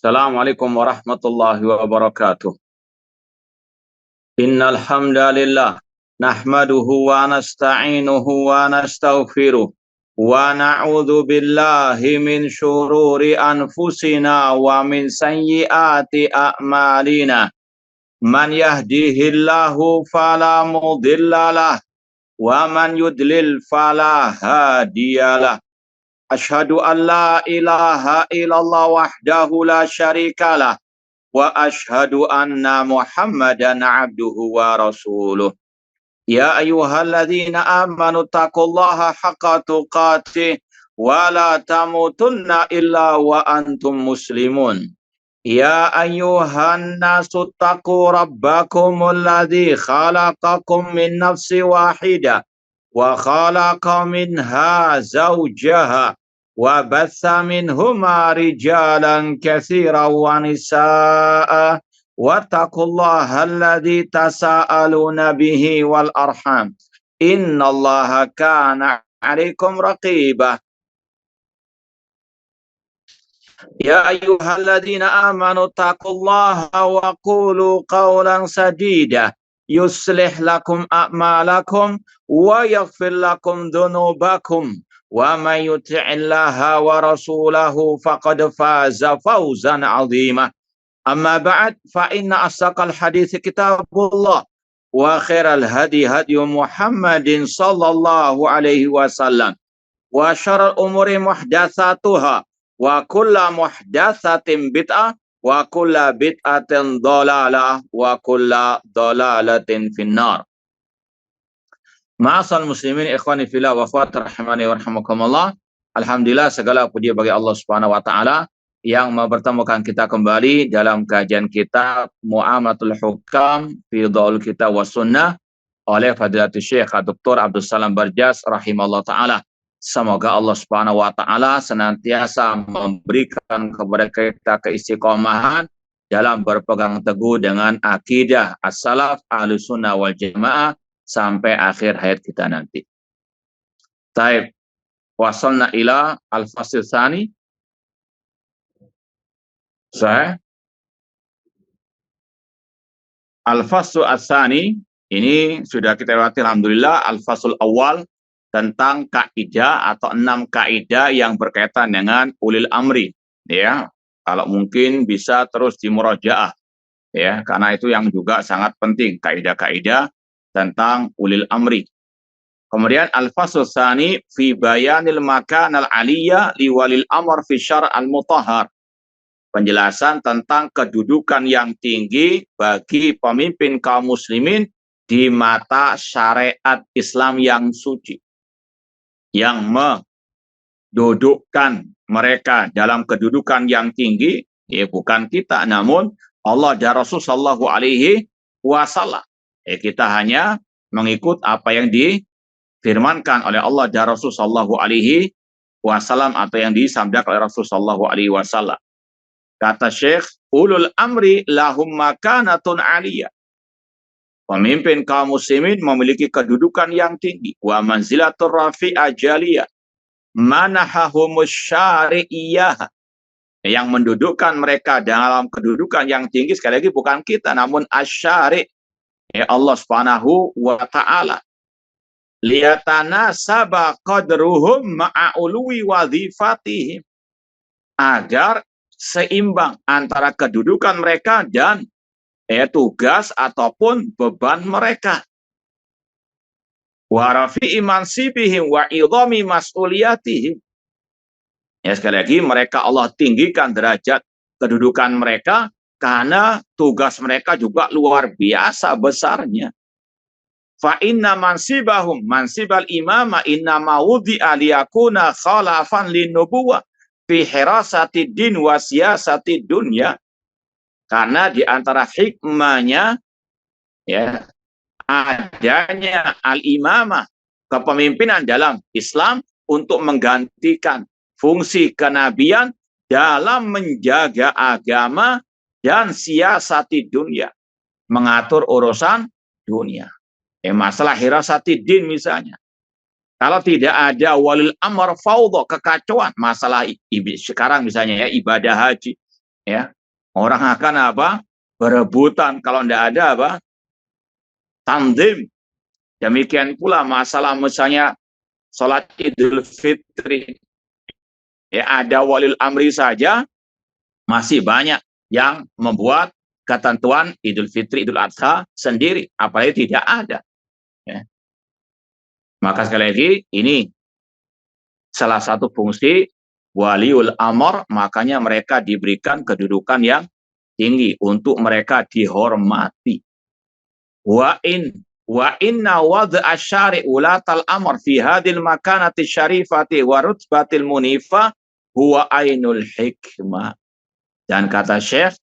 Assalamualaikum warahmatullahi wabarakatuh. Innal hamdalillah nahmaduhu wa nasta'inuhu wa nastaghfiruh wa na'udzu billahi min syururi anfusina wa min sayyiati a'malina. Man yahdihillahu fala mudhillalah wa man yudlil fala hadiyalah. Asyhadu an la ilaha illallah wahdahu la syarikalah wa asyhadu anna Muhammadan abduhu wa rasuluh. Ya ayyuhalladzina amanu taqullaha haqqa tuqatih wa la tamutunna illa wa antum muslimun. Ya ayyuhan nasu taqu rabbakumul ladzi khalaqakum min nafsin wahidah wa khalaqa minha zawjaha wa batha minhuma rijalan katsiran wa nisaa'a wattaqullaha alladzi tasaaluna bihi wal arham innallaha kana 'alaikum raqibah. Ya ayyuhalladzina amanu taqullaha wa qulu qawlan sadida yuslih lakum a'malakum wa yaghfir lakum dhunubakum wa may yuti'illaha wa rasulahu faqad faza fawzan 'azima. Amma ba'd fa inna asdaqal hadits kitabullah wa khairal hadi hadi Muhammadin sallallahu alaihi wasallam wa syarrul umuri muhdatsatuha wa kullu muhdatsatin bid'ah wa kullu bid'atin dhalalah wa kullu dhalalatin finnar. Ma'asal muslimin ikhwani fillah wa akhwat rahimani wa rahimakumullah. Alhamdulillah segala puji bagi Allah Subhanahu wa taala yang mempertemukan kita kembali dalam kajian kitab Mu'amalatul Hukam fi Dhaul Kitab was Sunnah oleh Fadilatul Syekh Dr. Abdul Salam Barjas rahimallahu taala. Semoga Allah Subhanahu wa taala senantiasa memberikan kepada kita keistiqomahan dalam berpegang teguh dengan akidah as-salaf ahlus sunnah wal jamaah sampai akhir hayat kita nanti. Taib, wasalna ila al-fasl tsani. Al-fasl ats-tsani ini sudah kita lewati alhamdulillah. Al-fasl awal tentang kaidah atau 6 kaidah yang berkaitan dengan ulil amri, ya. Kalau mungkin bisa terus dimurajaah, ya, karena itu yang juga sangat penting, kaidah-kaidah tentang ulil amri. Kemudian al-fasl tsani fi bayanil makan al-aliyya li walil amr fi syar' al-mutahhar. Penjelasan tentang kedudukan yang tinggi bagi pemimpin kaum muslimin di mata syariat Islam yang suci, yang mendudukkan mereka dalam kedudukan yang tinggi, ya bukan kita, namun Allah dan Rasul sallallahu alaihi wasallam. Kita hanya mengikut apa yang difirmankan oleh Allah dan Rasul sallallahu alaihi wasallam atau yang disabdakan oleh Rasul sallallahu alaihi wasallam. Kata Syekh, ulul amri lahum makanatun aliyah. Pemimpin kaum muslimin memiliki kedudukan yang tinggi. Wa manzilatur rafi'ah jaliyah. Manahahumus syari'iyah. Yang mendudukkan mereka dalam kedudukan yang tinggi, sekali lagi bukan kita, namun asyari'. Ya Allah subhanahu wa ta'ala. Liyatana sabah qadruhum ma'a'ului wadhifatihim. Agar seimbang antara kedudukan mereka dan tugas ataupun beban mereka. Wa rafi'i mansibihim wa idhami mas'uliyatihim. Ya, sekali lagi mereka Allah tinggikan derajat kedudukan mereka karena tugas mereka juga luar biasa besarnya. Fa inna mansibahum mansibal imama inna mawudhi'a liyakuna khalafan linnubuwah fi hirasati din wa siyasati dunya. Karena di antara hikmahnya, ya, adanya al-imamah, kepemimpinan dalam Islam untuk menggantikan fungsi kenabian dalam menjaga agama dan siasati dunia, mengatur urusan dunia. Masalah hirasati din misalnya. Kalau tidak ada walil amr fawdha, kekacauan, masalah sekarang misalnya ya ibadah haji. ya. Orang akan apa? Berebutan, kalau tidak ada apa? Tanzim. Demikian pula masalah misalnya sholat Idul Fitri. Ya, ada walil amri saja masih banyak yang membuat ketentuan Idul Fitri, Idul Adha sendiri, apalagi tidak ada. Ya. Maka sekali lagi, ini salah satu fungsi waliul amr, makanya mereka diberikan kedudukan yang tinggi untuk mereka dihormati. Wa inna wad'a syari' ulatal amr fi hadil makanati syarifati wa rutbatil munifa huwa ainul hikmah. Dan kata Syekh,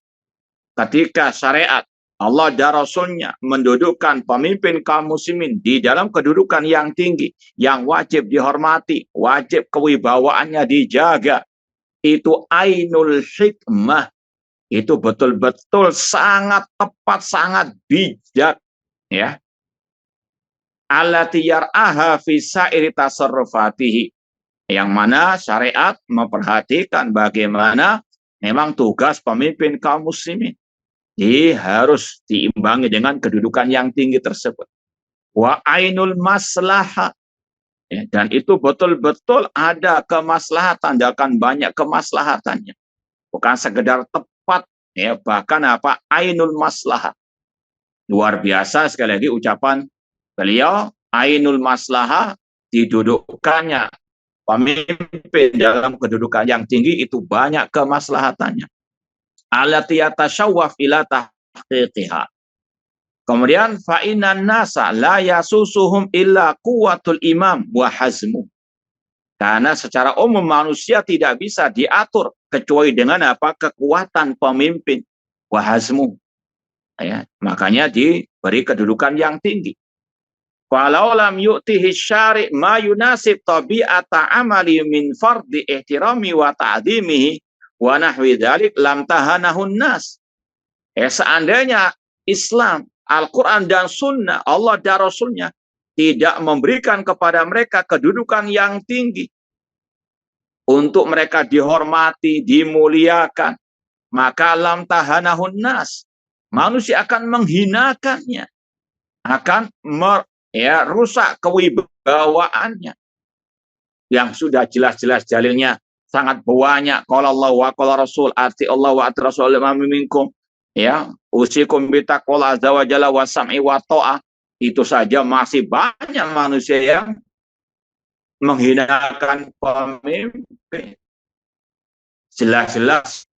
ketika syariat Allah dan Rasulnya mendudukkan pemimpin kaum muslimin di dalam kedudukan yang tinggi, yang wajib dihormati, wajib kewibawaannya dijaga, itu ainul hikmah, itu betul-betul sangat tepat, sangat bijak, ya. Allati yar'aha fi sa'iri tasarrufatihi, yang mana syariat memperhatikan bagaimana memang tugas pemimpin kaum muslimin. Jadi harus diimbangi dengan kedudukan yang tinggi tersebut. Wa ainul maslahah. Ya, dan itu betul-betul ada kemaslahatan, akan banyak kemaslahatannya. Bukan sekedar tepat, ya, bahkan apa? Ainul maslahah. Luar biasa sekali lagi ucapan beliau, ainul maslahah, didudukannya pemimpin dalam kedudukan yang tinggi itu banyak kemaslahatannya. Allati yatashawwaf ila tahqiqiha. Kemudian fa innan nasa la yasusuhum illa quwwatul imam wa hazmu. Karena secara umum manusia tidak bisa diatur kecuali dengan apa? Kekuatan pemimpin wa hazmu. Ya, makanya diberi kedudukan yang tinggi. Walau lam yu'tihi syari' ma yunasib tabi'ata amali min fardi ihtirami wa ta'dhimihi wa nahwi dzalik lam tahanahun nas. Seandainya Islam, Al-Quran dan Sunnah, Allah dan Rasulnya tidak memberikan kepada mereka kedudukan yang tinggi untuk mereka dihormati, dimuliakan, maka lam tahanahun nas, manusia akan menghinakannya, akan rusak kewibawaannya yang sudah jelas-jelas dalilnya sangat banyak. Qala Allah wa qala Rasul, ati Allah wa ati Rasul minkum, ya, usikum bitaqwallah azza wa jalla wa sam'i wa ta'ah. Itu saja masih banyak manusia yang menghinakan pemimpin. Jelas-jelas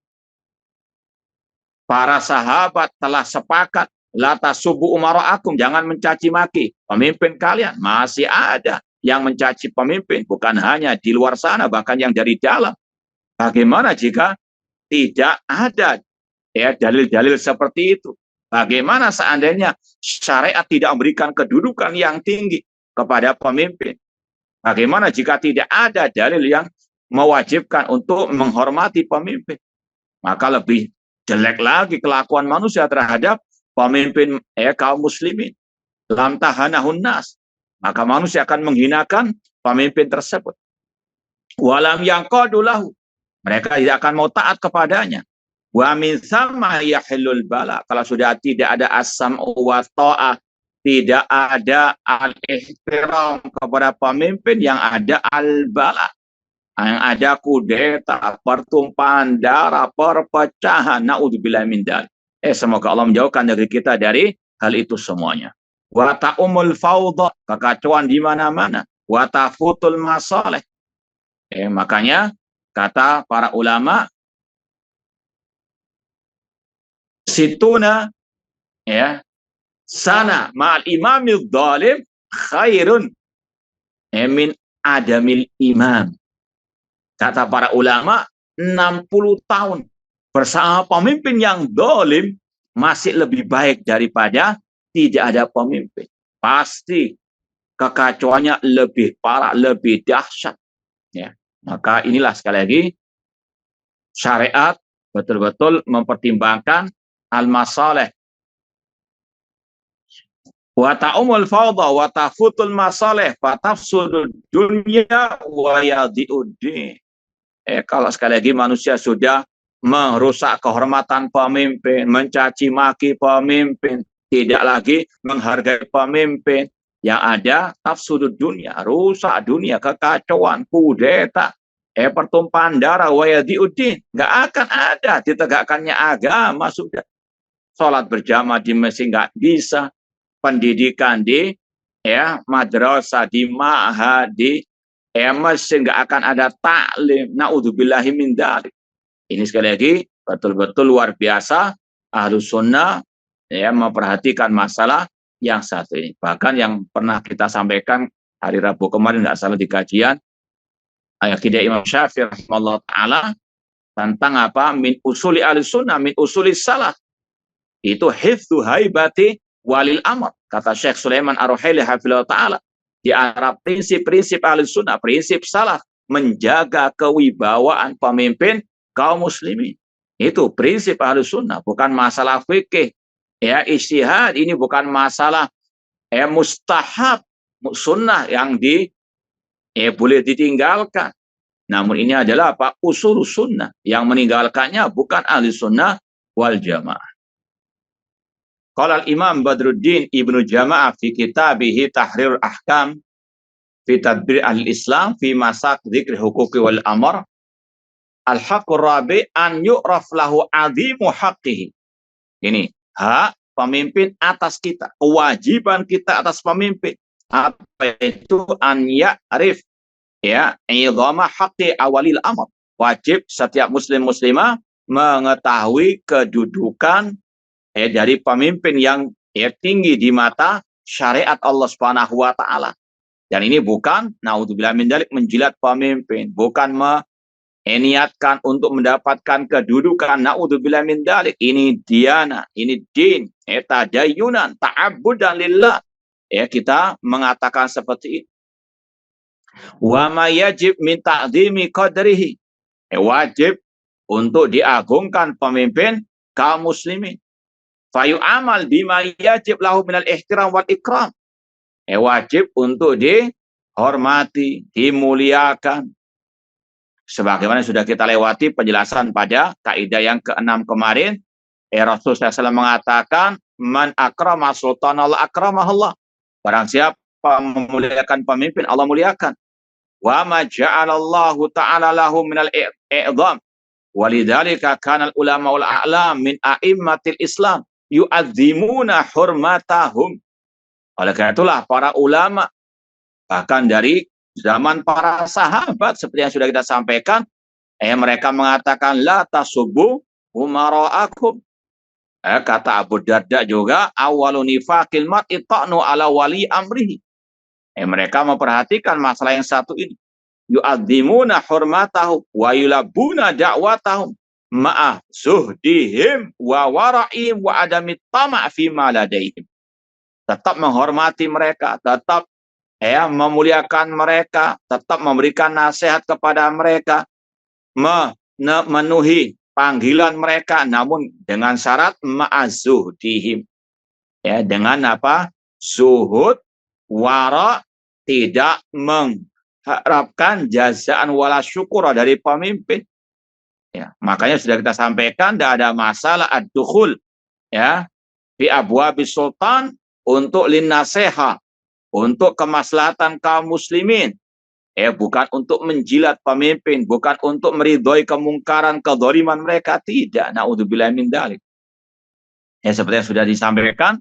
para sahabat telah sepakat, la tasubbu umara'akum, jangan mencaci maki pemimpin kalian. Masih ada yang mencaci pemimpin, bukan hanya di luar sana, bahkan yang dari dalam. Bagaimana jika tidak ada ya dalil-dalil seperti itu? Bagaimana seandainya syariat tidak memberikan kedudukan yang tinggi kepada pemimpin? Bagaimana jika tidak ada dalil yang mewajibkan untuk menghormati pemimpin? Maka lebih jelek lagi kelakuan manusia terhadap pemimpin kaum muslimin. Lam tahanahun nas, maka manusia akan menghinakan pemimpin tersebut. Walam yaqadu lahu, mereka tidak akan mau taat kepadanya. Wa min thamma yahillul bala, kalau sudah tidak ada as-sam'u wa ta'ah, tidak ada al-ihtiram kepada pemimpin, yang ada al-bala, yang ada kudeta, pertumpahan darah, perpecahan. Naudzubillah min dzalik. Semoga Allah menjauhkan negeri kita dari hal itu semuanya. Wa ta'umul fawdha, kekacauan di mana-mana. Wa tafutul masalih. Makanya kata para ulama, situna ya sana ma'al imamil dhalim khairun min adamil imam. Kata para ulama, 60 tahun bersama pemimpin yang dhalim masih lebih baik daripada tidak ada pemimpin. Pasti kekacauannya lebih parah, lebih dahsyat. Ya. Maka inilah sekali lagi syariat betul-betul mempertimbangkan al-masalih. Wa ta'umul fawdha wa tafutul masalih fa tafsudud dunya wa yadhi'ud din. Kalau sekali lagi manusia sudah merusak kehormatan pemimpin, mencaci maki pemimpin, tidak lagi menghargai pemimpin. Yang ada tafsudud dunia, rusak dunia, kekacauan, kudeta, pertumpahan darah, wayadiuddin. Nggak akan ada ditegakkannya agama sudah. Sholat berjamaah di masjid nggak bisa, pendidikan di madrasah, di ma'had, di masjid nggak akan ada taklim. Naudzubillahi min dzalik. Ini sekali lagi betul-betul luar biasa Ahlus Sunnah memperhatikan masalah yang satu ini. Bahkan yang pernah kita sampaikan hari Rabu kemarin nggak salah di kajian Aqidah Imam Syafi'i rahimahullah taala tentang apa? Min usuli Ahlus Sunnah, min usuli salah. Itu hifdzu haibati walil amr. Kata Syekh Sulaiman Ar-Ruhaili hafizahullah taala, di antara prinsip-prinsip Ahlus Sunnah, prinsip salah, menjaga kewibawaan pemimpin kaum muslimin. Itu prinsip Ahlus Sunnah, bukan masalah fikih. Ijtihad ini bukan masalah mustahab sunnah yang boleh ditinggalkan. Namun ini adalah apa? Usul sunnah. Yang meninggalkannya bukan ahli sunnah wal jamaah. Qala al-Imam Badruddin Ibnu Jama'ah fi kitabih Tahrir Ahkam fi Tadbir al-Islam fi masak dzikri huquqi wal amr. Al-haqqur rabi an yu'raf lahu azimu haqqihi. Ini hak pemimpin atas kita, kewajiban kita atas pemimpin. Apa itu? An ya'rif idhama haqqi awalil amr. Wajib setiap muslim muslimah mengetahui kedudukan dari pemimpin yang tinggi di mata syariat Allah Subhanahu wa taala. Dan ini bukan naudzubillah min dzalik menjilat pemimpin, bukan niatkan untuk mendapatkan kedudukan, naudzubillah min dzalik. Ini diana, ini din, tadayyunan, ta'abbudan lillah. Kita mengatakan seperti itu. Wa ma yajib min ta'dhimi qadrihi. Wajib untuk diagungkan pemimpin kaum muslimin. Fayu amal bima yajib lahu minal ihtiram wal ikram. Wajib untuk dihormati, dimuliakan. Sebagaimana sudah kita lewati penjelasan pada kaidah yang ke-6 kemarin, Rasulullah SAW mengatakan, man akrama sultanallah akramahullah. Barang siapa memuliakan pemimpin, Allah muliakan. Wa ma ja'alallahu ta'ala lahu minal i'dham. Walidzalika kana ulama wal a'lam min a'immatil Islam yu'adzimuna hurmatahum. Oleh karena itulah para ulama bahkan dari zaman para sahabat seperti yang sudah kita sampaikan, mereka mengatakan la tasubbu umara'akum. Kata Abu Darda juga, awwalu nifaqil mar'i ta'nu ala wali amrihi. Mereka memperhatikan masalah yang satu ini. Yu'adzimuna hurmatahum wa yulabuna da'watahum ma'a zuhdihim wa wara'ihim wa adamit tama' fi ma ladaihim. Tetap menghormati mereka, tetap memuliakan mereka, tetap memberikan nasihat kepada mereka, memenuhi panggilan mereka, namun dengan syarat ma'azuhdihim. Dengan apa? Zuhud, wara, tidak mengharapkan jazaan wala syukur dari pemimpin. Makanya sudah kita sampaikan, tidak ada masalah ad-dukhul fi abwabis sultan untuk linnaseha, untuk kemaslahatan kaum muslimin. Bukan untuk menjilat pemimpin, bukan untuk meridhoi kemungkaran, kedzaliman mereka, tidak. Naudzubillah min dzalik. Seperti yang sudah disampaikan,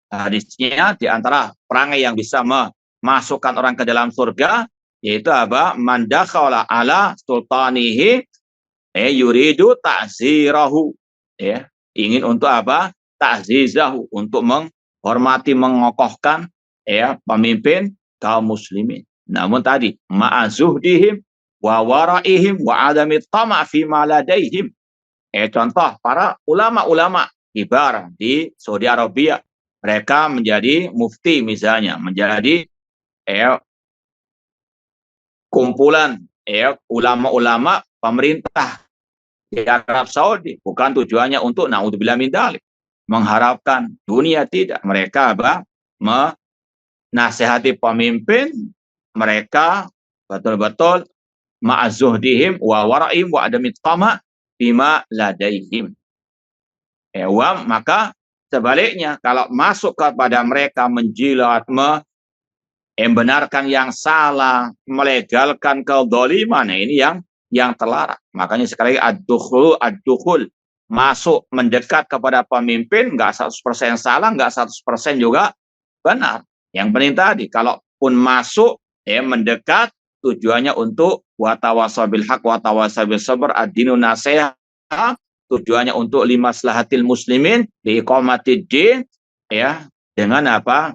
hadisnya di antara perangai yang bisa memasukkan orang ke dalam surga, yaitu apa? Man dakhala ala sultanihi yuridu ta'zirahu. Ingin untuk apa? Ta'zizahu, untuk menghormati, mengokohkan pemimpin kaum muslimin. Namun tadi ma'azuhdihim wa wara'ihim wa adami tama' fi ma ladaihim. Contoh para ulama-ulama kibar di Saudi Arabia, mereka menjadi mufti misalnya, menjadi kumpulan ulama-ulama pemerintah di Arab Saudi, bukan tujuannya untuk naudzubillah min dzalik, mengharapkan dunia, tidak. Mereka menasihati pemimpin mereka betul-betul ma'azuhdihim wa wara'im wa adamit tama', bima ladaihim. Maka sebaliknya, kalau masuk kepada mereka menjilat, membenarkan yang salah, melegalkan kezaliman, nah ini yang terlarang. Makanya sekali lagi ad-dukhul, masuk mendekat kepada pemimpin, nggak 100% salah, nggak 100% juga benar. Yang penting tadi, kalaupun masuk, mendekat, tujuannya untuk watawasabil haq, watawasabil sabr, ad-dinu nasihat, tujuannya untuk limaslahatil muslimin, liiqamatid-din, dengan apa?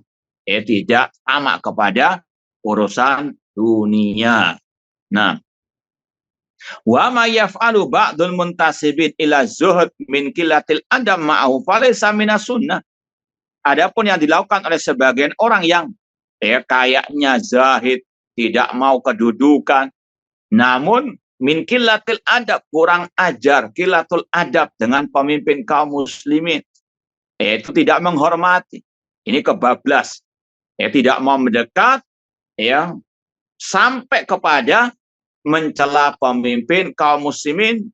Tidak tamak kepada urusan dunia. Nah, wa ma yaf'alu ba'dul muntasibin ila zuhud min qillatil adab ma'ahu falaysa minas sunnah. Adapun yang dilakukan oleh sebagian orang yang kayaknya zahid, tidak mau kedudukan, namun min qillatil adab, kurang ajar, qillatul adab dengan pemimpin kaum muslimin, itu tidak menghormati. Ini kebablas. Tidak mau mendekat, sampai kepada mencela pemimpin kaum muslimin,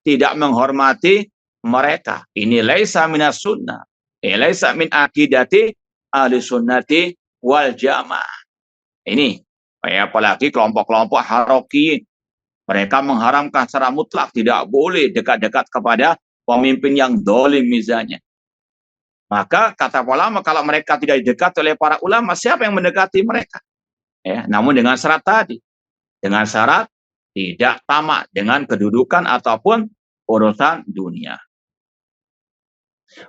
tidak menghormati mereka. Ini laisa minas sunnah, laisa min akidati ahli sunnati wal jamaah. Ini apalagi kelompok-kelompok harokiyin, mereka mengharamkan secara mutlak, tidak boleh dekat-dekat kepada pemimpin yang dolim misalnya. Maka kata ulama, kalau mereka tidak didekat oleh para ulama, siapa yang mendekati mereka? Namun dengan syarat tadi, dengan syarat tidak tamak dengan kedudukan ataupun urusan dunia.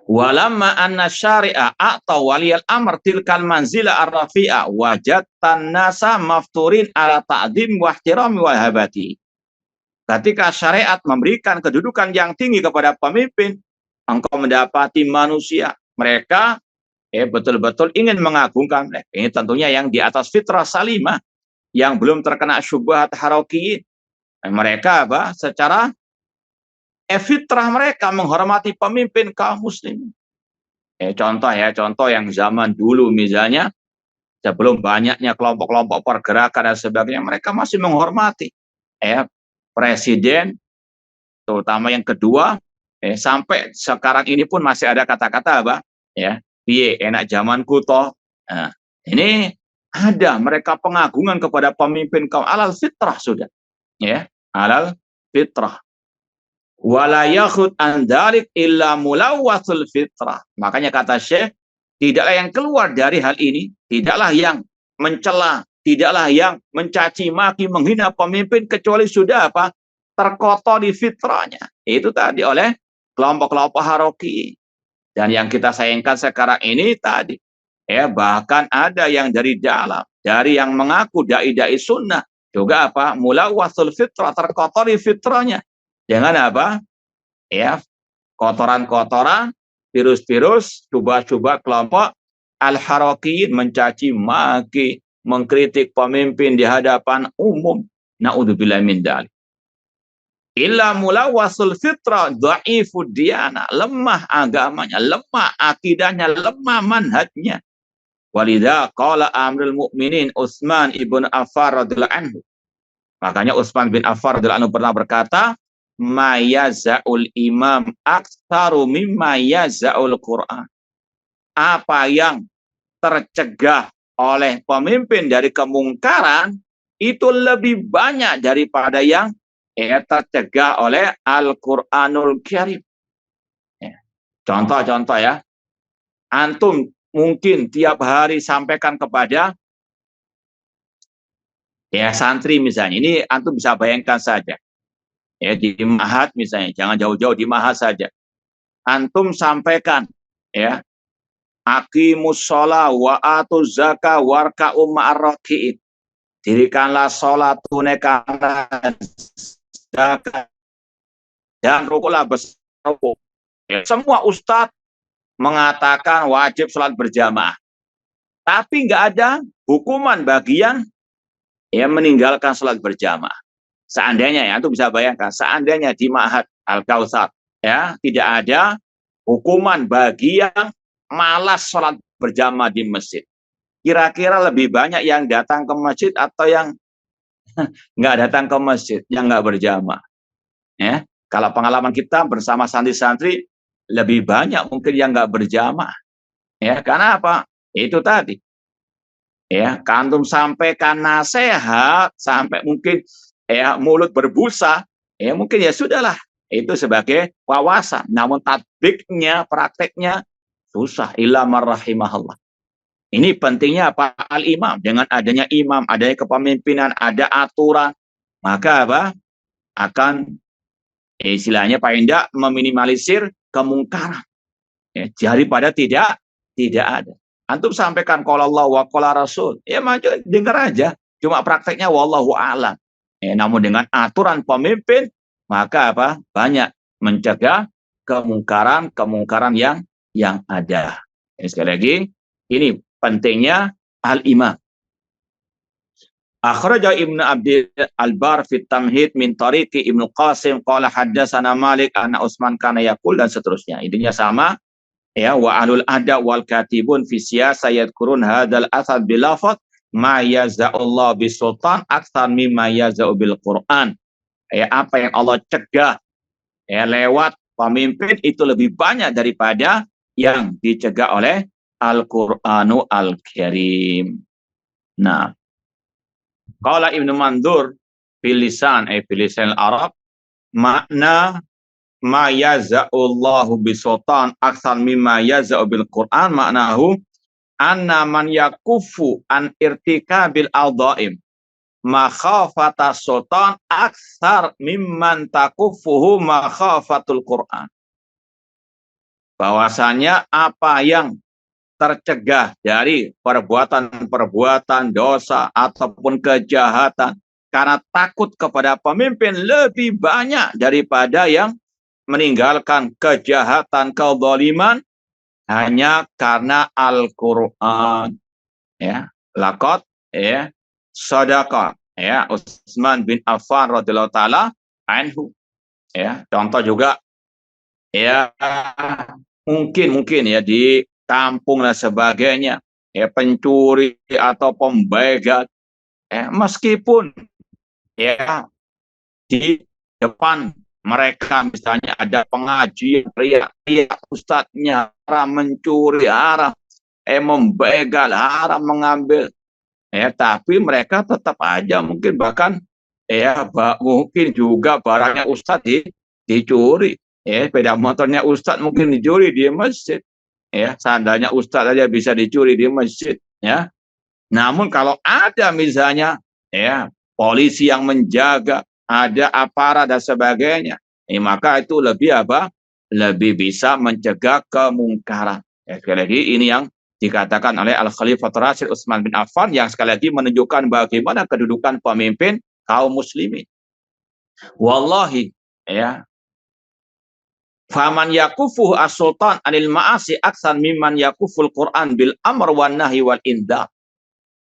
Walamma anna syari'a atau waliyal amr tilkal manzila ar-rafi'a wajadtan nasa mafturin ala ta'dim wa ihtirami wa habati. Ketika syariat memberikan kedudukan yang tinggi kepada pemimpin, engkau mendapati manusia, mereka betul-betul ingin mengagungkan mereka. Ini tentunya yang di atas fitrah salimah, yang belum terkena syubhat harokiyin. Mereka secara fitrah mereka menghormati pemimpin kaum muslim. Contoh yang zaman dulu misalnya, sebelum banyaknya kelompok-kelompok pergerakan dan sebagainya, mereka masih menghormati presiden, terutama yang kedua, sampai sekarang ini pun masih ada kata-kata piye enak zamanku toh. Nah, ini ada mereka pengagungan kepada pemimpin kaum alal fitrah sudah, alal fitrah. Wala yakhud an dzalik illa mulawwatul fitrah. Makanya kata Syekh, tidaklah yang keluar dari hal ini, tidaklah yang mencela, tidaklah yang mencaci maki, menghina pemimpin, kecuali sudah terkotori fitrahnya. Itu tadi oleh kelompok-kelompok haroki. Dan yang kita sayangkan sekarang ini tadi, bahkan ada yang dari dalam, dari yang mengaku dai-dai sunnah, juga mulawwatul fitrah, terkotori fitrahnya dengan kotoran-kotoran, virus-virus, coba-coba kelompok al-harokiyin, mencaci maki, mengkritik pemimpin di hadapan umum. Na'udzubillah min dzalik. Illa mulawwasul fitrah dhaifud diyana, lemah agamanya, lemah akidahnya, lemah manhajnya. Walidha qala Amirul Mukminin Utsman ibn Affan radhiyallahu anhu. Makanya Utsman bin Affan radhiyallahu anhu pernah berkata, "Mayazaul imam aktsaru mimma yazaul Qur'an." Apa yang tercegah oleh pemimpin dari kemungkaran itu lebih banyak daripada yang tercegah oleh Al-Quranul Karim. Contoh-contoh antum mungkin tiap hari sampaikan kepada santri misalnya, ini antum bisa bayangkan saja, di Mahat misalnya, jangan jauh-jauh, di Mahat saja, antum sampaikan aqimus sholat wa atuz zakah warka'u ma'ar raki'in, dirikanlah sholat, tunaikanlah zakat, dan rukuklah bersama. Semua ustadz mengatakan wajib sholat berjamaah, tapi nggak ada hukuman bagi yang meninggalkan sholat berjamaah. Seandainya itu bisa bayangkan, seandainya di Ma'had Al-Kautsar tidak ada hukuman bagi yang malas sholat berjamaah di masjid, kira-kira lebih banyak yang datang ke masjid atau yang nggak datang ke masjid, yang nggak berjamaah? Kalau pengalaman kita bersama santri-santri, lebih banyak mungkin yang nggak berjamaah. Ya, karena apa? Itu tadi. Ya, kantum sampaikan nasihat sampai mungkin ya mulut berbusa, ya mungkin ya sudahlah. Itu sebagai wawasan. Namun tatbiknya, prakteknya susah. Illa marrahimahullah. Ini pentingnya apa? Al-imam. Dengan adanya imam, adanya kepemimpinan, ada aturan. Maka apa? Akan istilahnya paling tidak meminimalisir kemungkaran. Ya, daripada tidak ada. Antum sampaikan qala Allah wa qala Rasul. Ya maju dengar aja. Cuma prakteknya wallahu a'lam. Namun dengan aturan pemimpin maka apa? Banyak mencegah kemungkaran yang ada. Sekali lagi, ini pentingnya al-imam. Akhraja Ibnu Abdil Al-Bar fi Tamhid min tariqi Ibnu Qasim qala haddatsana Malik anna Utsman kana yaqul dan seterusnya. Intinya sama. Ya, wa ahlul adab wal katibun fi siyasa yadkurun hadzal asad bil lafaz ma yaza'ullah bis sultan aktsar mimma yaza'u bil Quran. Ya, apa yang Allah cegah ya lewat pemimpin itu lebih banyak daripada yang dicegah oleh Al-Qur'anu Al-Karim. Nah, qala Ibnu Mandur fil lisan Arab makna ma yaza'ullahu bisultan aksal mimma yaza'u bil Quran maknahu anna man yakufu an irtikabil adhaim makhafata sultan aksar mimman takufuhu makhafatul Quran. Bahwasanya apa yang tercegah dari perbuatan-perbuatan dosa ataupun kejahatan karena takut kepada pemimpin lebih banyak daripada yang meninggalkan kejahatan, kezaliman hanya karena Al-Qur'an. Ya, laqad ya shadaqa ya Utsman bin Affan radhiyallahu taala anhu. Ya, contoh juga ya mungkin ya di kampung dan sebagainya, ya pencuri atau pembegal, ya meskipun ya di depan mereka misalnya ada pengajian, teriak ustadznya haram mencuri, haram membegal, haram mengambil, ya tapi mereka tetap aja mungkin bahkan ya mungkin juga barangnya ustadz dicuri, ya sepeda motornya ustadz mungkin dicuri di masjid. Ya, sandalnya ustadz aja bisa dicuri di masjid, ya. Namun kalau ada misalnya ya polisi yang menjaga, ada aparat dan sebagainya, maka itu lebih apa? Lebih bisa mencegah kemungkaran. Ya, sekali lagi ini yang dikatakan oleh Al-Khalifatul Rasyid Utsman bin Affan yang sekali lagi menunjukkan bagaimana kedudukan pemimpin kaum muslimin. Wallahi ya faman yakufuh as-sultan anil ma'asi aksan mimman yakuful Quran bil amr wan nahi wal indar.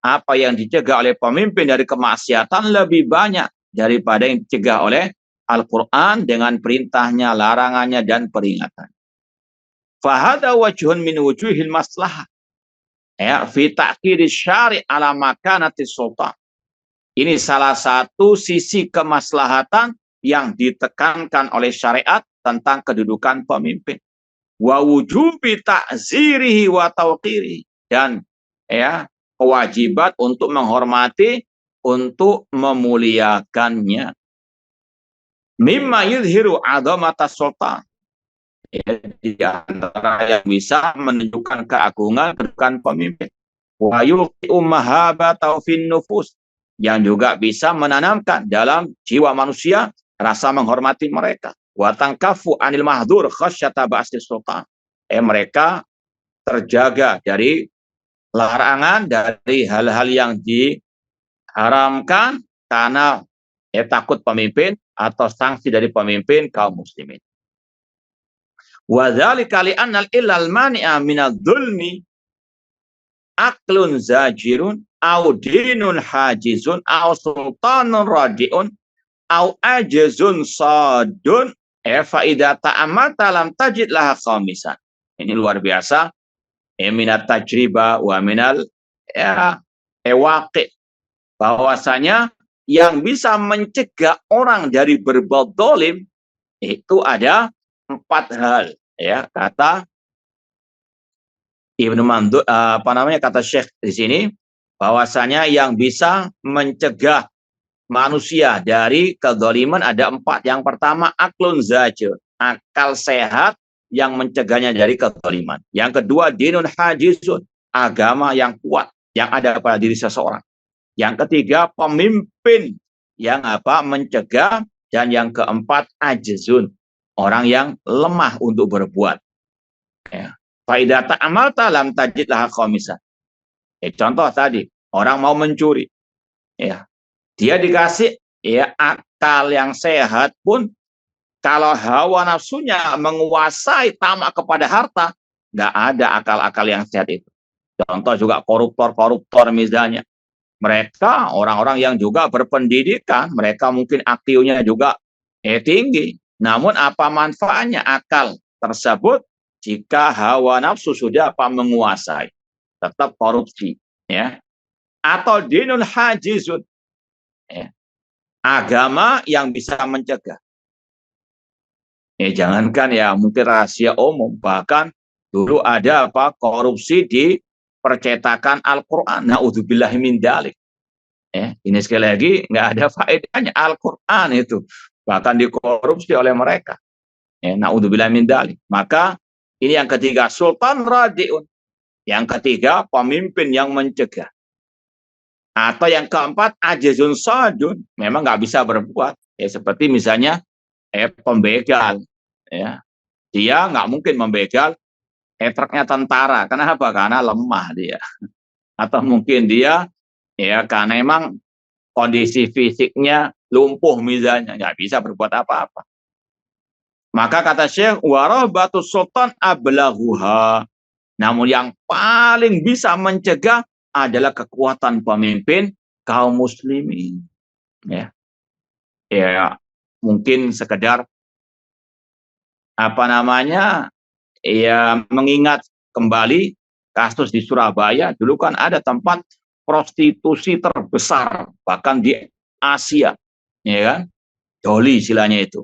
Apa yang dicegah oleh pemimpin dari kemaksiatan lebih banyak daripada yang dicegah oleh Al-Quran dengan perintahnya, larangannya, dan peringatan. Fahada wajhun min wujuhil maslahah. Ya, fi ta'kiri syari' ala makanatis sultan. Ini salah satu sisi kemaslahatan yang ditekankan oleh syariat tentang kedudukan pemimpin. Wa wujubi ta'zirihi wa tawqirihi. Dan ya kewajiban untuk menghormati, untuk memuliakannya. Mimma yudhiru azamata sultan. Ya, di antara yang bisa menunjukkan keagungan kedudukan pemimpin. Wa yuqi'u mahabata fin nufus. Yang juga bisa menanamkan dalam jiwa manusia rasa menghormati mereka. Wa tangkafu anil mahdur khasyata ba'si sultan. Mereka terjaga dari larangan, dari hal-hal yang diharamkan karena takut pemimpin atau sanksi dari pemimpin kaum muslimin. Wa dzalika li annal illal mani'a minadz dzulmi aklun zajirun au dinun hajizun au sultanun radiun au ajzun sadun fa idza ta'amata lam tajid laha khamisan. Ini luar biasa. Minat tajriba wa minal waqi, bahwasanya yang bisa mencegah orang dari berbuat zalim itu ada 4 hal, ya, kata Ibnu Mandur, kata Syekh di sini, bahwasanya yang bisa mencegah manusia dari kezaliman ada 4. Yang pertama, aklun zajir, akal sehat yang mencegahnya dari kezaliman. Yang kedua, dinun hajizun, agama yang kuat yang ada pada diri seseorang. Yang ketiga, pemimpin yang mencegah. Dan yang keempat, ajizun, orang yang lemah untuk berbuat. Ya. Faidah ta'amal lam tajid laha khamisah. Contoh tadi, orang mau mencuri, ya, dia dikasih, ya, akal yang sehat pun, kalau hawa nafsunya menguasai tamak kepada harta, nggak ada akal-akal yang sehat itu. Contoh juga koruptor-koruptor misalnya. Mereka orang-orang yang juga berpendidikan, mereka mungkin IQ-nya juga tinggi. Namun apa manfaatnya akal tersebut jika hawa nafsu sudah menguasai? Tetap korupsi, ya. Atau dinul hajizun, ya, agama yang bisa mencegah. Jangankan ya mungkin rahasia umum, bahkan dulu ada korupsi di percetakan Al-Quran. Na'udzubillahi min dzalik. Ini sekali lagi nggak ada faedahnya, Al-Quran itu bahkan dikorupsi oleh mereka. Na'udzubillahi min dzalik. Maka ini yang ketiga, sultan radiun. Yang ketiga, pemimpin yang mencegah. Atau yang keempat, ajizun sadun, memang nggak bisa berbuat. Seperti misalnya pembegal, ya, dia nggak mungkin membegal truknya tentara. Kenapa? Karena lemah dia. Atau mungkin dia, ya, karena emang kondisi fisiknya lumpuh misalnya, nggak bisa berbuat apa-apa. Maka kata Syekh, warahbatus sultan ablahuha. Namun yang paling bisa mencegah adalah kekuatan pemimpin kaum muslimin. Ya, mungkin sekedar mengingat kembali kasus di Surabaya. Dulu kan ada tempat prostitusi terbesar bahkan di Asia, ya kan? Doli istilahnya itu.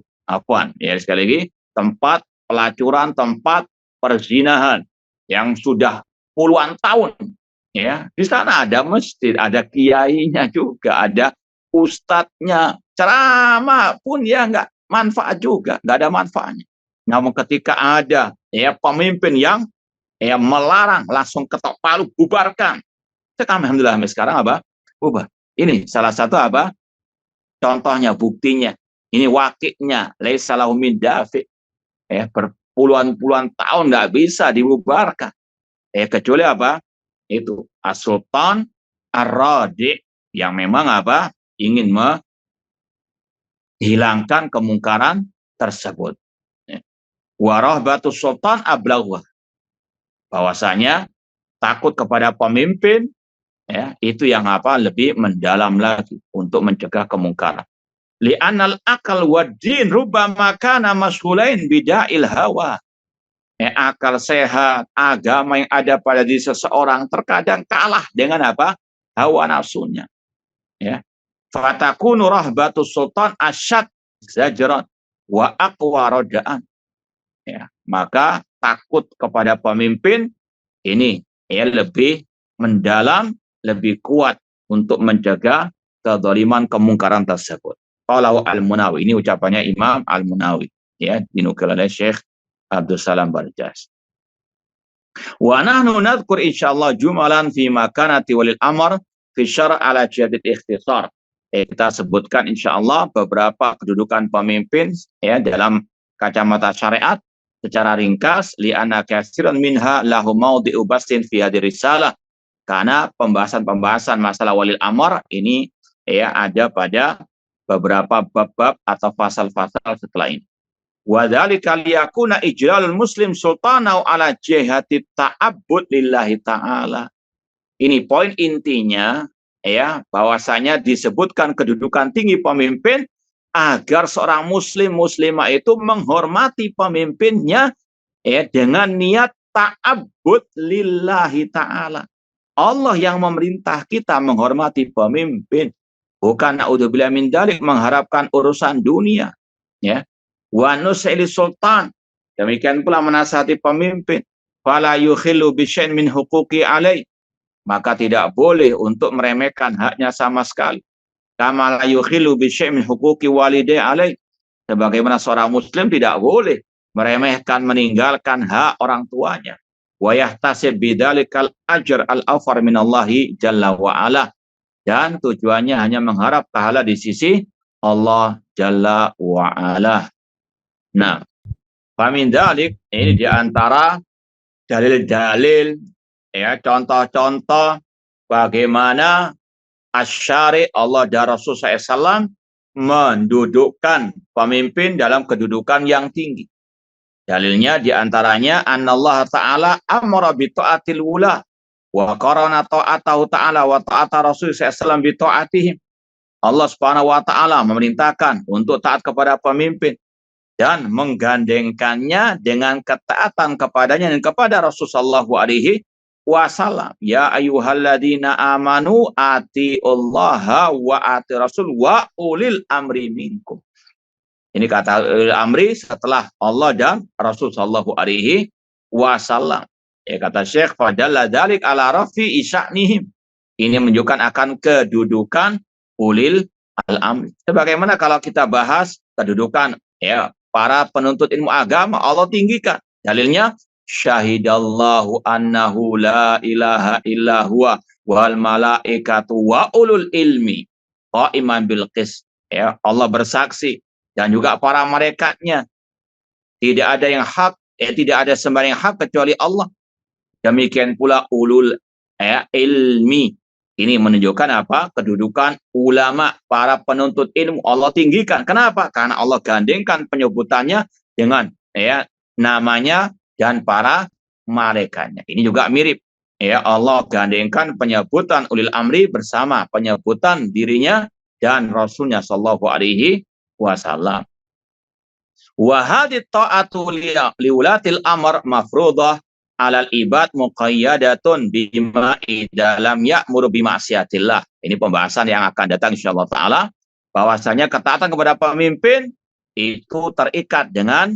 Sekali lagi, tempat pelacuran, tempat perzinahan yang sudah puluhan tahun. Ya, di sana ada masjid, ada kiainya juga, ada ustadznya. Ceramah pun ya nggak manfaat juga, nggak ada manfaatnya. Namun ketika ada pemimpin yang melarang, langsung ketok palu, bubarkan. Alhamdulillah sekarang bubar. Ini salah satu contohnya, buktinya. Ini wakilnya, laisa lahu min dafi. Berpuluhan-puluhan tahun nggak bisa dibubarkan. Kecuali itu as-sultan ar-radi, yang memang ingin menghilangkan kemungkaran tersebut. Warahbatus sultan ablagha, bahwasanya takut kepada pemimpin, itu yang lebih mendalam lagi untuk mencegah kemungkaran. Li'anal akal wad-din rubbama kana mashghulain bida'il hawa. Akal sehat, agama yang ada pada diri seseorang terkadang kalah dengan hawa nafsunya. Ya. Fatakunu rahbatus sultan asyad zajran wa aqwa radaan. Ya. Maka takut kepada pemimpin ini lebih mendalam, lebih kuat untuk mencegah kezaliman, kemungkaran tersebut. Qalahu Al-Munawi, ini ucapannya Imam Al-Munawi, ya, dinukil oleh Syekh Abdul Salam Barjas. Wa nahnu nadhkur insyaallah jumalan fi makanati walil amr fi syara' ala jadid ikhtisar. Kita sebutkan insyaallah beberapa kedudukan pemimpin dalam kacamata syariat secara ringkas, li'anna katsiran minha lahu mawdi'u basin fi hadhihi risalah. Karena pembahasan masalah walil amr ini ada pada beberapa bab-bab atau pasal-pasal setelah ini. Wa dzalika liyakuna ijlalul muslim sultanau ala jihati ta'abbud lillahi ta'ala. Ini poin intinya, bahwasanya disebutkan kedudukan tinggi pemimpin agar seorang muslim muslimah itu menghormati pemimpinnya dengan niat ta'abbud lillahi ta'ala. Allah yang memerintah kita menghormati pemimpin, bukan naudzubillah min dzalik mengharapkan urusan dunia, ya. Wa nusaili sultan, demikian pula menasihati pemimpin. Fala yukhillu bisyai'in min huquqi alai, maka tidak boleh untuk meremehkan haknya sama sekali. Kama la yukhillu bisyai'in min huquqi walidai alai, sebagaimana seorang muslim tidak boleh meremehkan, meninggalkan hak orang tuanya. Wa yahtasib bidzalikal ajr al-awfar minallahi jalla wa ala, dan tujuannya hanya mengharap pahala di sisi Allah jalla wa ala. Nah, famin dzalik, ini diantara dalil-dalil, ya, contoh-contoh bagaimana asyari Allah dan Rasul SAW mendudukkan pemimpin dalam kedudukan yang tinggi. Dalilnya diantaranya Allah Ta'ala amara bi ta'atil wula wa qarana ta'atahu ta'ala wa ta'ata Rasul SAW bi ta'atihim. Allah Subhanahu wa Ta'ala memerintahkan untuk taat kepada pemimpin dan menggandengkannya dengan ketaatan kepadanya dan kepada Rasulullah Alaihi Wasallam. Ya ayyuhalladzina amanu atiullaha wa ati Rasul wa ulil amri minkum. Ini kata ulil amri setelah Allah dan Rasul Sallallahu Alaihi Wasallam. Ya, kata Syekh, fadalla dzalik ala rafi isya'nihim. Ini menunjukkan akan kedudukan ulil al-amri. Sebagaimana kalau kita bahas kedudukan, ya, para penuntut ilmu agama, Allah tinggikan. Dalilnya, syahidallahu annahu la ilaha illa huwa wal malaikatu wa ulul ilmi qa'iman bil qis. Ya, Allah bersaksi dan juga para malaikatnya. Tidak ada yang hak, tidak ada sembahyang hak kecuali Allah. Demikian pula ulul ilmi. Ini menunjukkan apa? Kedudukan ulama, para penuntut ilmu Allah tinggikan. Kenapa? Karena Allah gandengkan penyebutannya dengan, ya, namanya dan para malaikatnya. Ini juga mirip. Ya, Allah gandengkan penyebutan ulil amri bersama penyebutan dirinya dan Rasulnya Shallallahu Alaihi Wasallam. Wa hadhihi ta'atu liulatil amr mafruḍah alal ibad muqayyadatun bima dalam ya'muru bima'siyatillah. Ini pembahasan yang akan datang insyaallah taala, bahwasanya ketaatan kepada pemimpin itu terikat dengan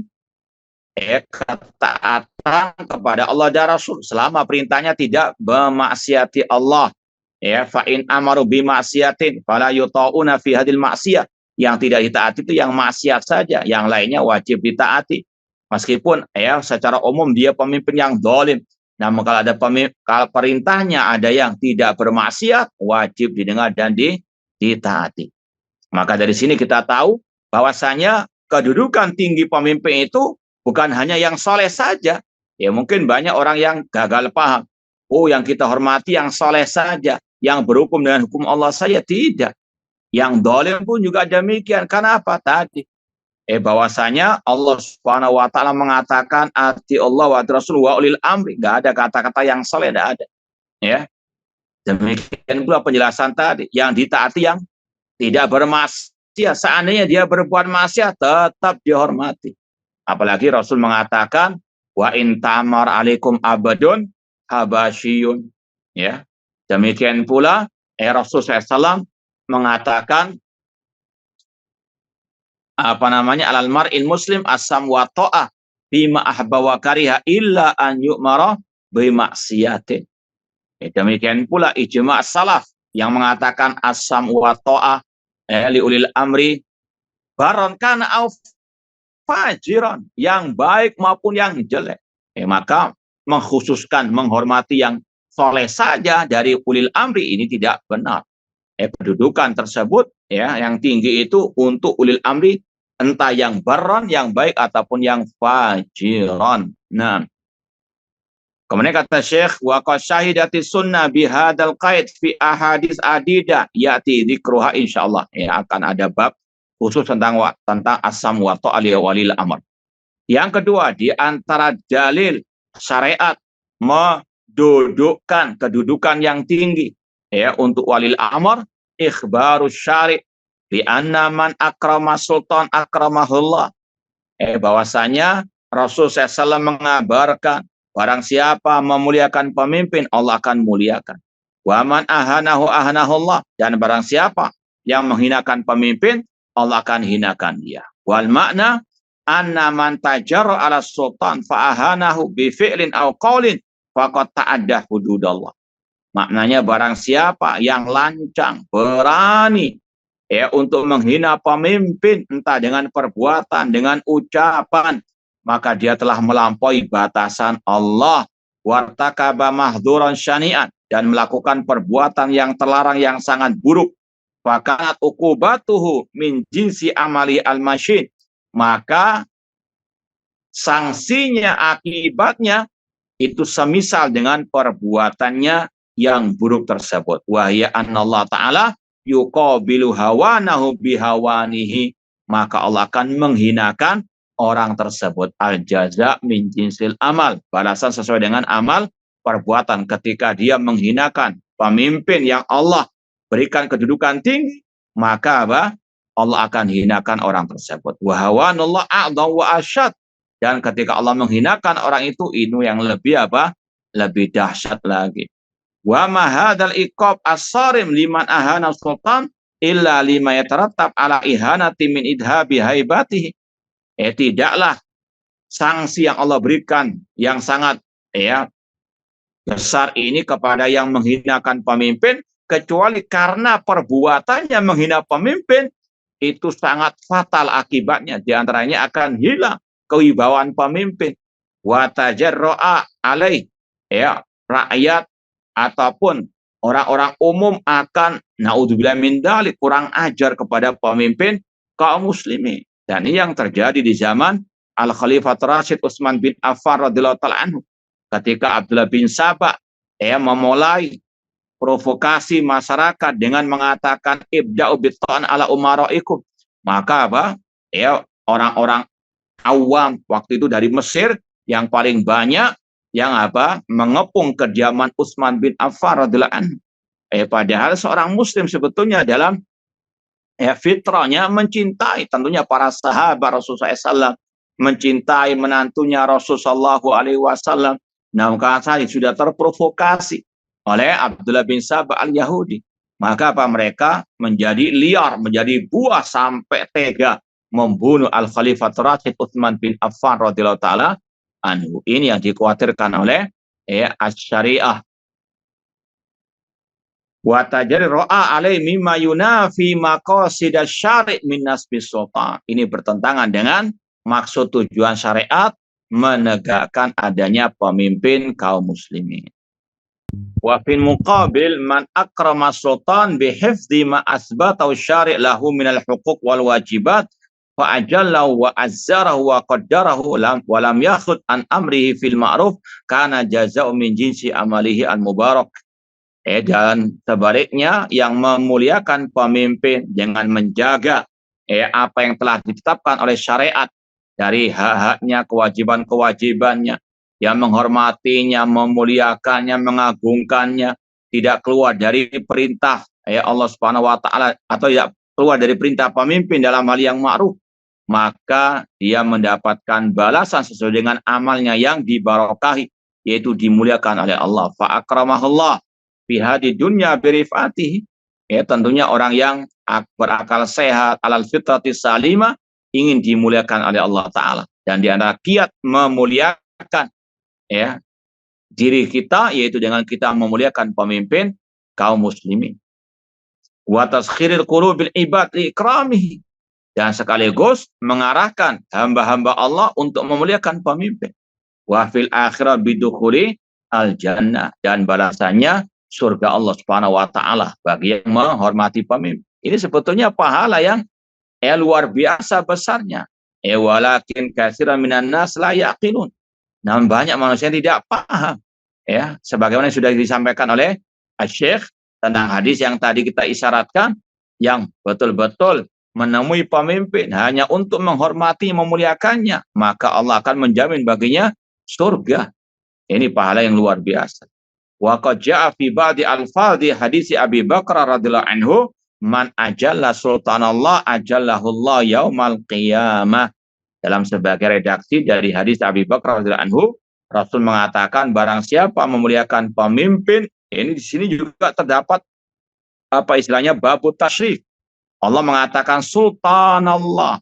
ketaatan kepada Allah dan Rasul selama perintahnya tidak memaksiati Allah. Ya, fa in amaru bima'siyatin fala yuta'una fi hadil ma'siyah. Yang tidak ditaati itu yang maksiat saja, yang lainnya wajib ditaati. Meskipun, ya, secara umum dia pemimpin yang zalim, namun kalau ada kalau perintahnya ada yang tidak bermaksiat, wajib didengar dan ditaati. Maka dari sini kita tahu bahwasanya kedudukan tinggi pemimpin itu bukan hanya yang soleh saja. Ya, mungkin banyak orang yang gagal paham. Oh, yang kita hormati yang soleh saja, yang berhukum dengan hukum Allah saja. Tidak. Yang zalim pun juga demikian. Karena apa tadi? Bahwasanya Allah Subhanahu wa Ta'ala mengatakan ati Allah wa Rasul wa ulil amri. Enggak ada kata-kata yang soleh, enggak ada. Ya. Demikian pula penjelasan tadi, yang ditaati yang tidak bermaksiat. Seandainya dia berbuat maksiat, tetap dihormati. Apalagi Rasul mengatakan wa in tamar alaikum abadun habasyun. Ya. Demikian pula Rasul SAW mengatakan alal mar'il muslim asam wa ta'ah bima ahba wa kariha illa an yu'mara bi maksiatin. Demikian pula ijma' salaf yang mengatakan asam wa ta'ah li ulil amri baron kana au fajiran, yang baik maupun yang jelek. Maka mengkhususkan menghormati yang soleh saja dari ulil amri ini tidak benar. Kedudukan tersebut, ya, yang tinggi itu untuk ulil amri, entah yang baron, yang baik ataupun yang fajiran. Nah, kemudian kata Syekh, wa qad syahidati sunnah bihadal qaid fi ahadits adida yati dzikruha insyaallah. Ya, akan ada bab khusus tentang asam wa ta'ali walil amr. Yang kedua, di antara dalil syariat mendudukkan kedudukan yang tinggi, ya, untuk walil amr, ikhbarus syari' bi anna man akrama sultan akramahullah. Bahwasanya Rasul SAW mengabarkan barang siapa memuliakan pemimpin, Allah akan muliakan. Wa man ahanahu ahanahullah, dan barang siapa yang menghinakan pemimpin, Allah akan hinakan dia. Wal makna anna man tajarra ala sultan fa'ahanahu bi fi'lin aw qaulin faqad ta'adda hududallah. Maknanya barang siapa yang lancang, berani untuk menghina pemimpin entah dengan perbuatan, dengan ucapan, maka dia telah melampaui batasan Allah, wartakaba mahdzuran syani'an, dan melakukan perbuatan yang terlarang yang sangat buruk. Fakanat uqubatuhu min jinsi amali al-masyin, maka sanksinya, akibatnya itu semisal dengan perbuatannya yang buruk tersebut. Wahya annallahu ta'ala yuqabilu hawanahu bihawanihi, maka Allah akan menghinakan orang tersebut. Al jaza min jinsil amal, balasan sesuai dengan amal perbuatan. Ketika dia menghinakan pemimpin yang Allah berikan kedudukan tinggi, maka apa? Allah akan hinakan orang tersebut. Wa hawanallahu a'dha wa asyad, dan ketika Allah menghinakan orang itu yang lebih apa? Lebih dahsyat lagi. Wa ma hadzal iqab as-sarim liman ahana sultan illa lima yatarattab ala ihanati min idhabi haibatihi. Tidaklah sanksi yang Allah berikan yang sangat besar ini kepada yang menghinakan pemimpin, kecuali karena perbuatannya menghina pemimpin itu sangat fatal akibatnya. Di antaranya akan hilang kewibawaan pemimpin. Wa tajarra'a alaih, rakyat ataupun orang-orang umum akan naudzubillah min dzalik, kurang ajar kepada pemimpin kaum muslimin. Dan ini yang terjadi di zaman Al Khalifah Rashid Utsman bin Affan radhiyallahu taala anhu, ketika Abdullah bin Sabah memulai provokasi masyarakat dengan mengatakan ibda'u bitta'an ala umaraikum, maka apa? Orang-orang awam waktu itu dari Mesir yang paling banyak yang mengepung kediaman Utsman bin Affan radhiyallahu anhu. Padahal seorang muslim sebetulnya dalam fitrahnya mencintai tentunya para sahabat Rasulullah SAW, mencintai menantunya Rasulullah SAW. Nah, maka sudah terprovokasi oleh Abdullah bin Sabah al-Yahudi. Maka mereka menjadi liar, menjadi buah sampai tega membunuh Al-Khalifah Rashid Utsman bin Affan radhiyallahu taala anhu. Ini yang dikhawatirkan oleh Asy-Syariah. Wa tajri ra'a alai mimma yunafi maqasid asy-syari' min nasbis sultan. Ini bertentangan dengan maksud tujuan syariat menegakkan adanya pemimpin kaum muslimin. Wa fil muqabil man akrama sultan bihifdzi ma asbatahu syari' lahu minal huquq wal wajibat fa ajallahu wa azzarahu wa qaddarahu wa lam yakhud an amrihi fil ma'ruf kana jazaa'u min jinsi amalihi al mubarak. Dan sebaliknya yang memuliakan pemimpin dengan menjaga apa yang telah ditetapkan oleh syariat dari hak-haknya, kewajiban-kewajibannya, yang menghormatinya, memuliakannya, mengagungkannya, tidak keluar dari perintah Allah Subhanahu wa taala atau tidak keluar dari perintah pemimpin dalam hal yang ma'ruf, maka dia mendapatkan balasan sesuai dengan amalnya yang dibarokahi, yaitu dimuliakan oleh Allah. Fa akramahullah fi hadi dunya birifatihi. Tentunya orang yang berakal sehat, alal fitrati salimah, ingin dimuliakan oleh Allah Ta'ala. Dan di antara kiat memuliakan diri kita, yaitu dengan kita memuliakan pemimpin kaum muslimin. Wa taskhiril qulubil ibad ikramihi, dan sekaligus mengarahkan hamba-hamba Allah untuk memuliakan pemimpin. Wa fil akhirah bidukhuli al jannah, dan balasannya surga Allah Subhanahu wa taala bagi yang menghormati pemimpin. Ini sebetulnya pahala yang luar biasa besarnya. Walakin katsiran minan nas la yaqilun. Namun banyak manusia yang tidak paham. Sebagaimana sudah disampaikan oleh Syekh tentang hadis yang tadi kita isyaratkan, yang betul-betul menemui pemimpin hanya untuk menghormati, memuliakannya, maka Allah akan menjamin baginya surga. Ini pahala yang luar biasa. Wa qad jaa'a fi ba'di al-fadhi hadis Abi Bakar radhiyallahu anhu, man ajalla sultanallah ajallahu Allah yaumal qiyamah. Dalam sebagai redaksi dari hadis Abi Bakar radhiyallahu anhu, Rasul mengatakan barang siapa memuliakan pemimpin, ini di sini juga terdapat istilahnya babu tasyrif. Allah mengatakan sultanallah,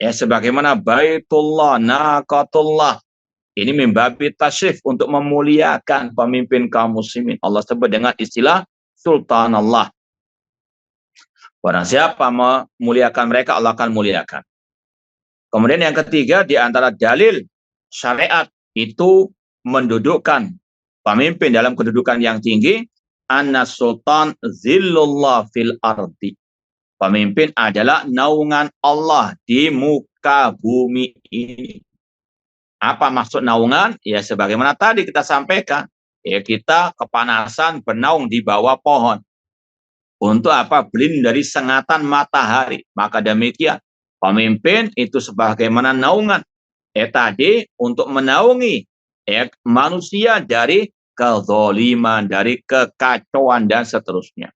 Ya, sebagaimana Baitullah, Naqatullah. Ini membabi tasyrif untuk memuliakan pemimpin kaum muslimin. Allah sebut dengan istilah Sultan Allah. Barang siapa memuliakan mereka, Allah akan muliakan. Kemudian yang ketiga, di antara dalil syariat itu mendudukkan pemimpin dalam kedudukan yang tinggi. Anna sultan zillullah fil ardi. Pemimpin adalah naungan Allah di muka bumi ini. Apa maksud naungan? Ya sebagaimana tadi kita sampaikan. Ya kita kepanasan bernaung di bawah pohon. Untuk apa? Berlindung dari sengatan matahari. Maka demikian. Pemimpin itu sebagaimana naungan. Tadi untuk menaungi manusia dari kezaliman, dari kekacauan dan seterusnya.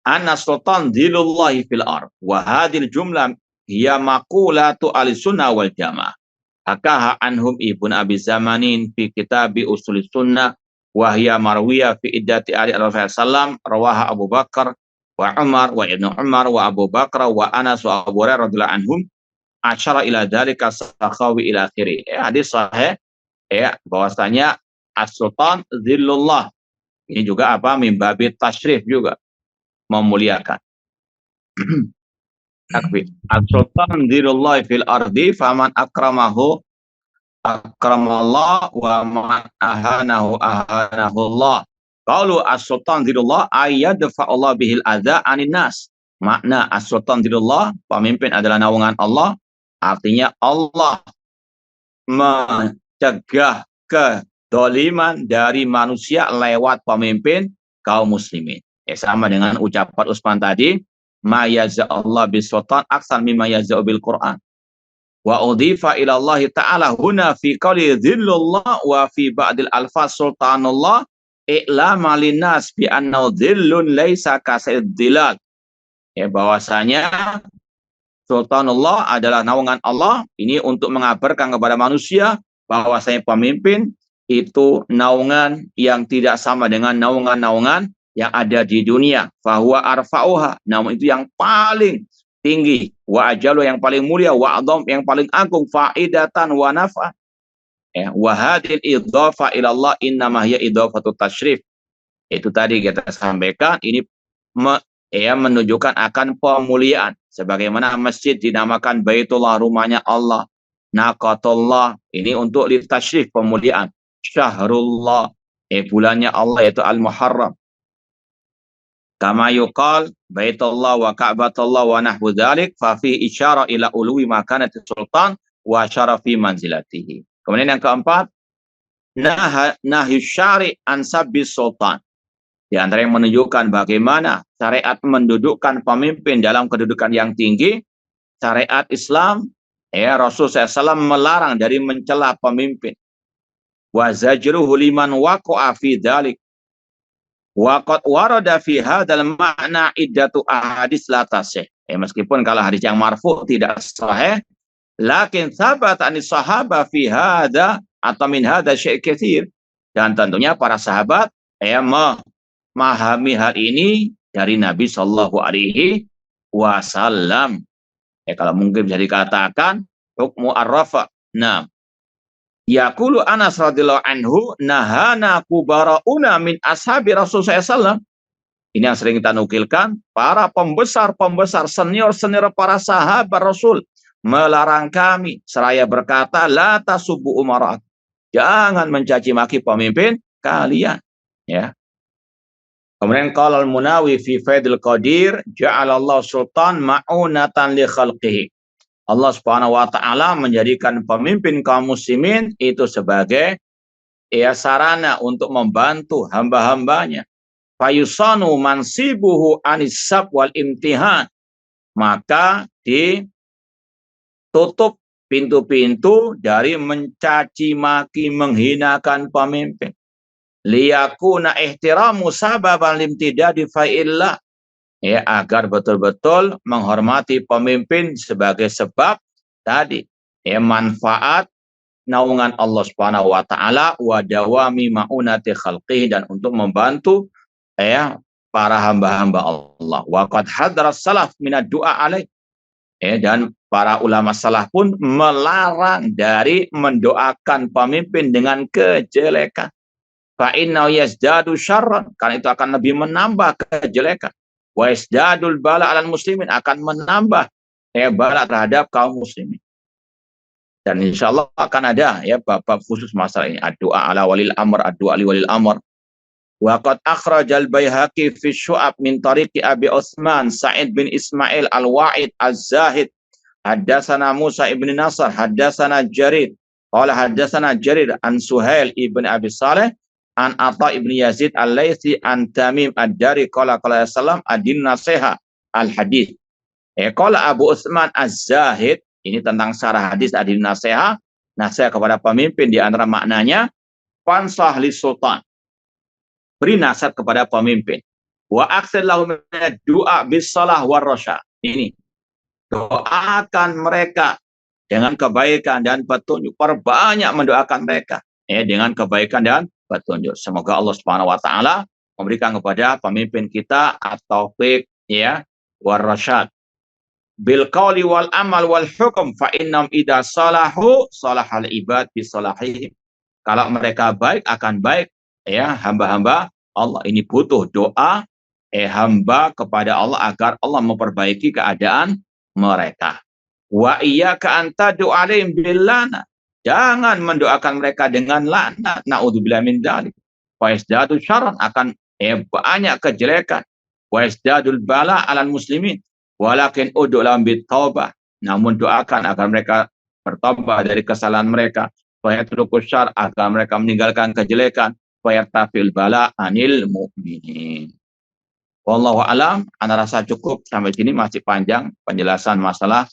Anna sultan dilullahi fil ard. Wa hadil jumlah hiya maqulatu al-sunnah wal jamaah. Hakaha anhum ibn Abi Zamanin fi kitabi usul sunnah wa hiya marwiya fi iddati ali Rasulullah rawaha Abu Bakar wa Umar wa Ibnu Umar wa Abu Bakar wa Anas wa Abu Hurairah radhiyallahu anhum asyara ila dzalika sakhawi ila akhiri. Hadis sahih bahwasanya as-sultan zillullah. Ini juga apa? Mimbabi tasyrif juga, memuliakan. As-sultan zillullah fil ardi faman akramahu akramallah wa man ahanahu ahanahullah. Qalu as-sultan zillullah ayyadfa'ullah bihil adza anin nas. Makna as-sultan zillullah, pemimpin adalah naungan Allah, artinya Allah mencegah kedoliman dari manusia lewat pemimpin kaum muslimin. Sama dengan ucapan Utsman tadi, ma yaza'allah bisultan aksar mimma yaza'u bil Qur'an. Wa udhifa ila Allah ta'ala huna fi qali dhillullah wa fi ba'dil alfaz sultanullah i'lama linnas bi annahu dhillun laisa kasaid dhilal. Bahwasanya Sultanullah adalah naungan Allah. Ini untuk mengabarkan kepada manusia bahwasanya pemimpin itu naungan yang tidak sama dengan naungan-naungan yang ada di dunia. Fahuwa arfa'uha, namun itu yang paling tinggi. Wa ajalu, yang paling mulia. Wa adham, yang paling agung. Fa'idatan wa nafa. Wa hadil idhafa ilallah innama hiya idhafatu tasyrif. Itu tadi kita sampaikan, ini menunjukkan akan pemuliaan. Sebagaimana masjid dinamakan Baitullah, rumahnya Allah. Naqatullah, ini untuk litasyrif, pemuliaan. Syahrullah, bulannya Allah, yaitu Al-Muharram. Kama yuqal Baitullah wa Ka'batullah wa nahwu dzalik fa fi isyara ila ulwi makanati sultan wa syarafi manzilatihi. Kemudian yang keempat, nahyu syari' an sabbis sultan. Di antara yang menunjukkan bagaimana syariat mendudukkan pemimpin dalam kedudukan yang tinggi, syariat Islam, Rasulullah SAW melarang dari mencela pemimpin. Wa zajruhu liman waqa'a fi dzalik. Wa qad warada fi hadzal ma'na iddatu ahadits la tasih. Meskipun kalau hadis yang marfu tidak sahih, lakin tsabat anis sahaba fi hadza atau min hadza syai' katsir. Dan tentunya para sahabat memahami hal ini dari Nabi Shallallahu Alaihi Wasallam. Kalau mungkin bisa dikatakan hukmu ar-rafa. Nah, yaqulu Anas radhiyallahu anhu nahana kubarauna min ashabi Rasulullah SAW. Ini yang sering kita nukilkan, para pembesar-pembesar, senior-senior para sahabat Rasul melarang kami, seraya berkata, la tasubbu umarat. Jangan mencaci maki pemimpin kalian. Ya. Kemudian qala al-Munawi fi Faidul Qadir, ja'alallahu sultan ma'unatan li khalqihi. Allah Subhanahu wa taala menjadikan pemimpin kaum muslimin itu sebagai sarana untuk membantu hamba-hambanya. Fayusanu mansibuhu anisab wal imtihan. Maka ditutup pintu-pintu dari mencaci maki, menghinakan pemimpin. Liyakuna ihtiramu sababan limtidadi fa'illah. Agar betul-betul menghormati pemimpin sebagai sebab tadi manfaat naungan Allah Subhanahu wa taala wa dawami maunati khalqihi, dan untuk membantu para hamba-hamba Allah. Wa qad hadara salaf minad du'a alaih. Dan para ulama salaf pun melarang dari mendoakan pemimpin dengan kejelekan. Fa innahu yazdadu syarran, karena itu akan lebih menambah kejelekan. Wa yazdadul bala 'alal muslimin, akan menambah bala terhadap kaum muslimin. Dan insya Allah akan ada bab-bab khusus masalah ini. Ad-du'a ala walil amr, ad-du'a li walil amr. Wa qad akhrajal Baihaqi fi Syu'ab min tariqi Abi Utsman Sa'id bin Ismail Al-Wa'id Az-Zahid. Haddatsana Musa ibn Nasr, haddatsana Jarir. Qala haddatsana Jarir an Suhail ibn Abi Saleh an Atha ibn Yazid Al-Laitsi an Tamim Ad-Dari qala qala sallam adin nasiha al-hadis. Qala Abu Utsman Az-Zahid, ini tentang syarah hadis adin nasiha, nasihat kepada pemimpin, di antara maknanya fansah li sultan, beri nasihat kepada pemimpin. Wa aksir lahum du'a bis salah war rasyad. Ini, doakan mereka dengan kebaikan dan petunjuk. Perbanyak mendoakan mereka dengan kebaikan dan petunjuk. Semoga Allah Subhanahu wa taala memberikan kepada pemimpin kita at-taufiq war rasyad. Bil qauli wal amal wal hukum fa innam idza salahu salahal ibad bi salahihim. Kalau mereka baik akan baik hamba-hamba Allah. Ini butuh doa hamba kepada Allah agar Allah memperbaiki keadaan mereka. Wa iyyaka anta du'alaihim bil lana. Jangan mendoakan mereka dengan laknat. Naudzubillah min dzalik. Wa yazdadu syarran, akan banyak kejelekan. Wa yazdadul bala 'alal muslimin. Walakin ud'u lahum bit taubah. Namun doakan agar mereka bertobat dari kesalahan mereka. Wa yatruku syarr, agar mereka meninggalkan kejelekan. Wa yartafil bala 'anil mu'minin. Wallahu alam, ana rasa cukup sampai sini, masih panjang penjelasan masalah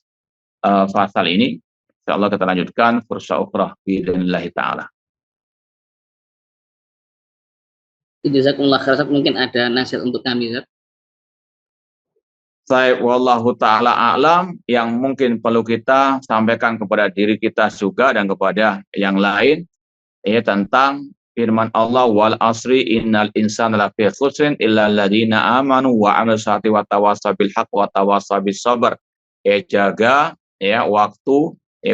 pasal ini. Insyaallah kita lanjutkan fursa ukhrah biidznillah taala. Jazakumullah khair. Mungkin ada nasihat untuk kami, Ustaz. Saya wallahu taala a'lam, yang mungkin perlu kita sampaikan kepada diri kita juga dan kepada yang lain tentang firman Allah, wal asri innal insana lafi khusrin illa alladziina amanu wa 'amilus shalihati wa tawassaw bil haqq wa tawassaw bis sabr. Jaga waktu,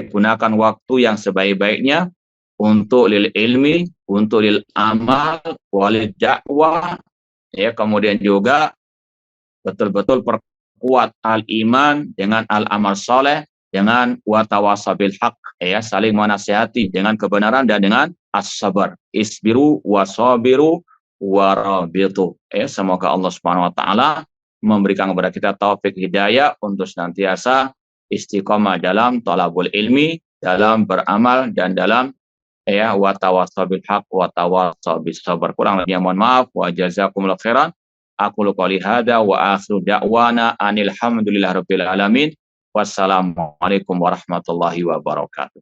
gunakan waktu yang sebaik-baiknya untuk lil ilmi, untuk lil amal, walil dakwah, kemudian juga betul-betul perkuat al iman dengan al amal soleh, dengan wa tawassaw bil haqq, saling menasihati dengan kebenaran dan dengan as-sabar. Isbiru wa sabiru wa rabitu. Semoga Allah Subhanahu wa taala memberikan kepada kita taufik hidayah untuk senantiasa istiqomah dalam thalabul ilmi, dalam beramal, dan dalam wa tawassaw bil haqq wa tawassaw bis sabr. Kurang lebihnya mohon maaf, wa jazakumullahu khairan. Aqulu qouli hadza wa akhiru da'wana anil hamdulillahirabbil alamin. Wassalamualaikum warahmatullahi wabarakatuh.